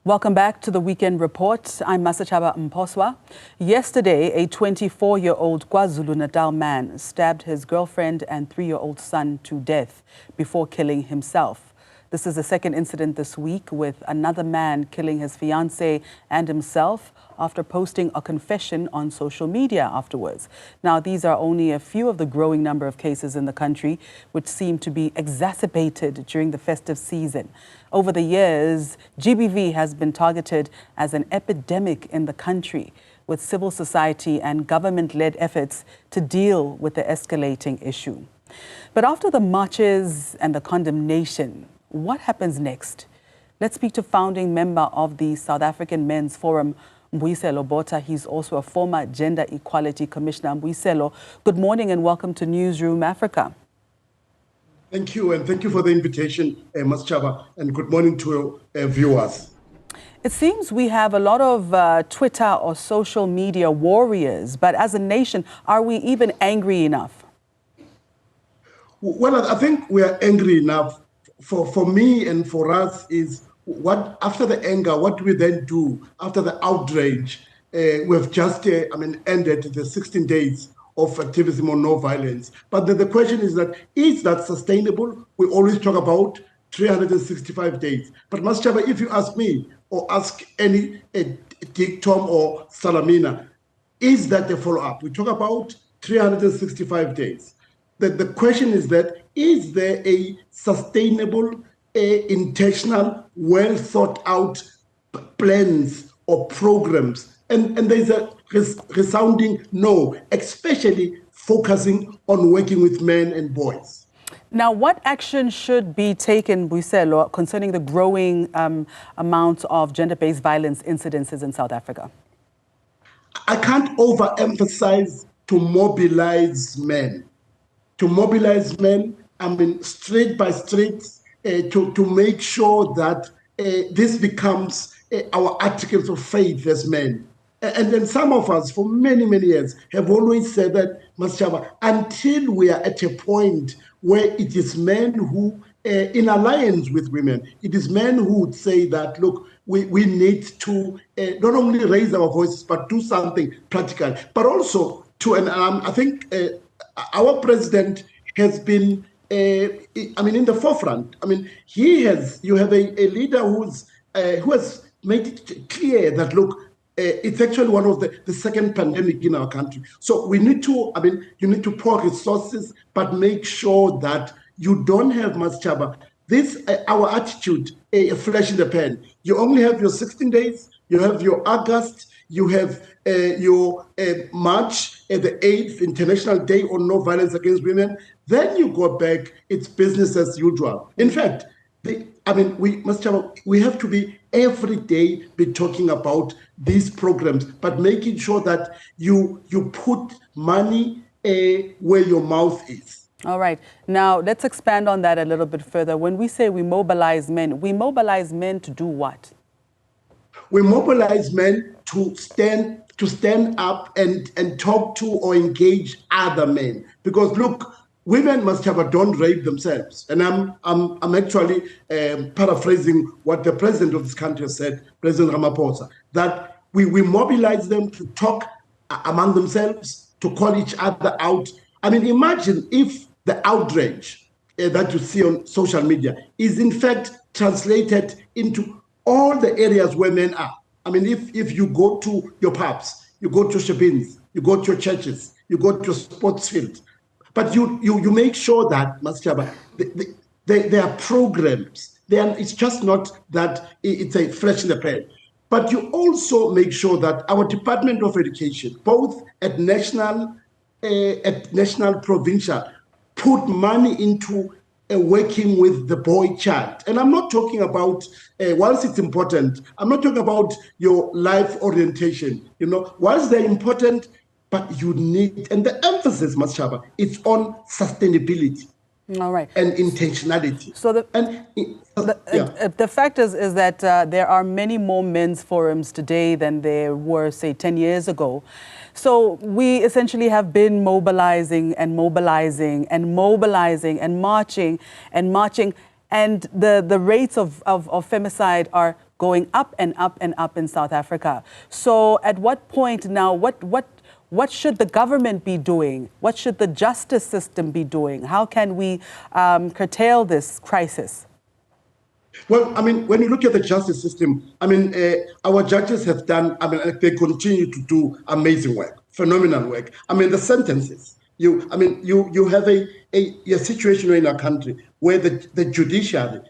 Welcome back to the Weekend Report. I'm Masachaba Mposwa. Yesterday, a 24-year-old KwaZulu-Natal man stabbed his girlfriend and 3-year-old son to death before killing himself. This is the second incident this week, with another man killing his fiancée and himself after posting a confession on social media afterwards. Now, these are only a few of the growing number of cases in the country, which seem to be exacerbated during the festive season. Over the years, GBV has been targeted as an epidemic in the country, with civil society and government-led efforts to deal with the escalating issue. But after the marches and the condemnation, what happens next? Let's speak to founding member of the South African Men's Forum, Mbuyiselo Botha. He's also a former Gender Equality Commissioner. Mbuyiselo, good morning and welcome to Newzroom Afrika. Thank you, and thank you for the invitation, Ms. Chaba, and good morning to viewers. It seems we have a lot of Twitter or social media warriors, but as a nation, are we even angry enough? Well, I think we are angry enough. For me and for us is what, after the anger, what do we then do after the outrage? We've just, ended the 16 days of activism on no violence. But the question is that sustainable? We always talk about 365 days. But Ms. Chaba, if you ask me or ask any Dick, Tom or Salamina, is that a follow-up? We talk about 365 days. The question is that, is there a sustainable, intentional, well thought out plans or programs? And there's a resounding no, especially focusing on working with men and boys. Now, what action should be taken, Mbuyiselo, concerning the growing amount of gender-based violence incidences in South Africa? I can't overemphasize to mobilize men. To mobilize men, street by street, to make sure that this becomes our articles of faith as men. And then some of us, for many, many years, have always said that, Ms. Chaba, until we are at a point where it is men who, in alliance with women, it is men who would say that, look, we need to not only raise our voices, but do something practical, but also to, and I think our president has been, in the forefront. You have a leader who has made it clear that, look, it's actually one of the second pandemic in our country. So we need to, you need to pour resources, but make sure that you don't have, Ms. Chaba, this, our attitude, a flash in the pan. You only have your 16 days, you have your August, you have your March, the 8th International Day on No Violence Against Women. Then you go back, it's business as usual. In fact, we have to be every day be talking about these programs, but making sure that you put money where your mouth is. All right. Now, let's expand on that a little bit further. When we say we mobilize men to do what? We mobilize men to stand up and talk to or engage other men. Because look, women must have don't rape themselves. And I'm actually paraphrasing what the president of this country said, President Ramaphosa, that we mobilize them to talk among themselves, to call each other out. Imagine if the outrage that you see on social media is in fact translated into all the areas where men are. If you go to your pubs, you go to shebins, you go to your churches, you go to your sports field, but you make sure that, Ms. Chaba, there are programs. It's just not that it's a flash in the pan. But you also make sure that our Department of Education, both at national, provincial, put money into working with the boy child. And I'm not talking about, whilst it's important, I'm not talking about your life orientation. Whilst they're important, but you need, and the emphasis, Ms. Chaba, it's on sustainability. All right. And intentionality. So the fact is that there are many more men's forums today than there were, say, 10 years ago. So we essentially have been mobilizing and mobilizing and mobilizing and marching, and the rates of femicide are going up and up and up in South Africa. So at what point now, what should the government be doing? What should the justice system be doing? How can we curtail this crisis? Well, I mean, when you look at the justice system, I mean, our judges have done, I mean, they continue to do amazing work, phenomenal work. I mean, the sentences, you have a situation in our country where the judiciary,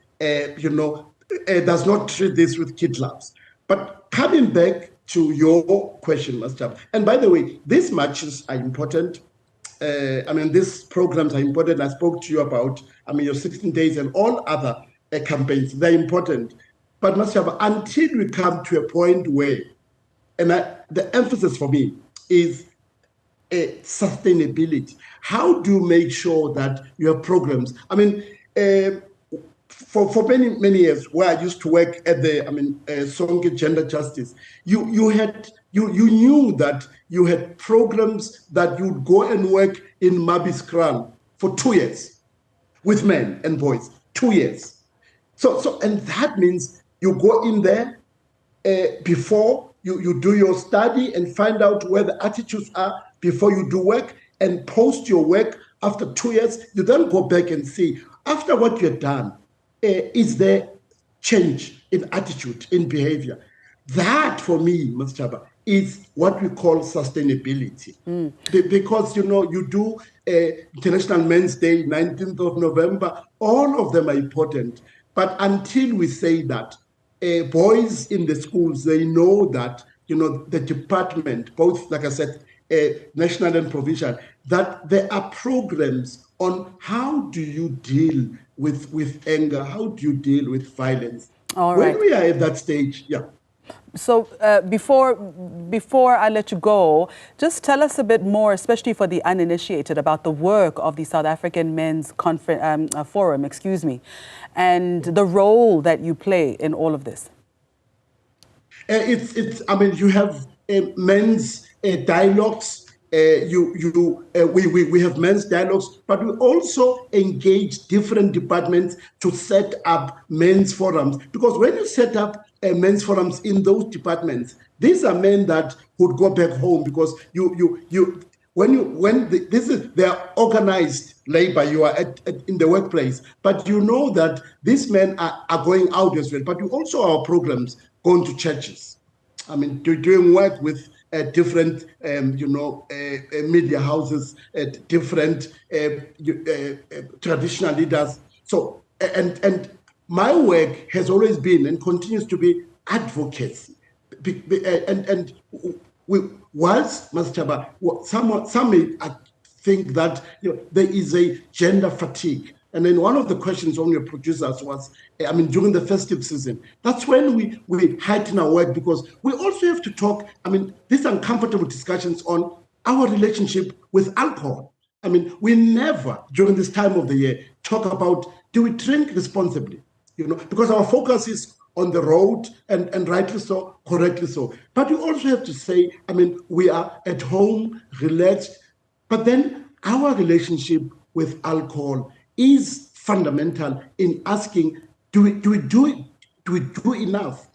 does not treat this with kid gloves. But coming back to your question, Master, and by the way, these marches are important. These programs are important. I spoke to you about, your 16 days and all other campaigns. They're important. But Master, until we come to a point where, the emphasis for me is sustainability. How do you make sure that you have programs? I mean, for many years, where I used to work at the Sonke Gender Justice, you knew that you had programs that you'd go and work in Mabiscran for 2 years with men and boys, 2 years. And that means you go in there before you do your study and find out where the attitudes are before you do work, and post your work after 2 years. You then go back and see, after what you've done, is there change in attitude, in behavior? That, for me, Mr. Chaba, is what we call sustainability. Because, you do International Men's Day, 19th of November, all of them are important. But until we say that, boys in the schools, they know that, the department, both, like I said, national and provincial, that there are programs on how do you deal with anger, how do you deal with violence. All right. When we are at that stage, yeah. So before I let you go, just tell us a bit more, especially for the uninitiated, about the work of the South African Men's Forum, and the role that you play in all of this. You have men's dialogues. We have men's dialogues, but we also engage different departments to set up men's forums. Because when you set up men's forums in those departments, these are men that would go back home, because they are organized labor. You are in the workplace, but you know that these men are going out as well. But you also our programs going to churches. Doing work with different, media houses, different traditional leaders. So, and my work has always been and continues to be advocacy. And whilst, Master Chaba, some may think that there is a gender fatigue. And then one of the questions on your producers was, during the festive season, that's when we heighten our work, because we also have to talk, these uncomfortable discussions on our relationship with alcohol. We never, during this time of the year, talk about, do we drink responsibly? Because our focus is on the road, and rightly so, correctly so. But you also have to say, we are at home, relaxed, but then our relationship with alcohol is fundamental in asking, do we do enough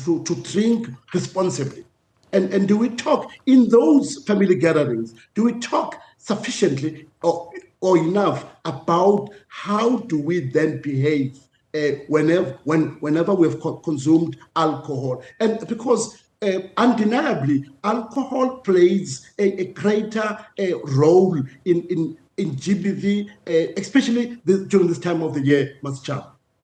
to drink responsibly? And do we talk in those family gatherings? Do we talk sufficiently or enough about how do we then behave whenever we've consumed alcohol? And because undeniably, alcohol plays a greater role in GBV, especially during this time of the year, Master Chaba.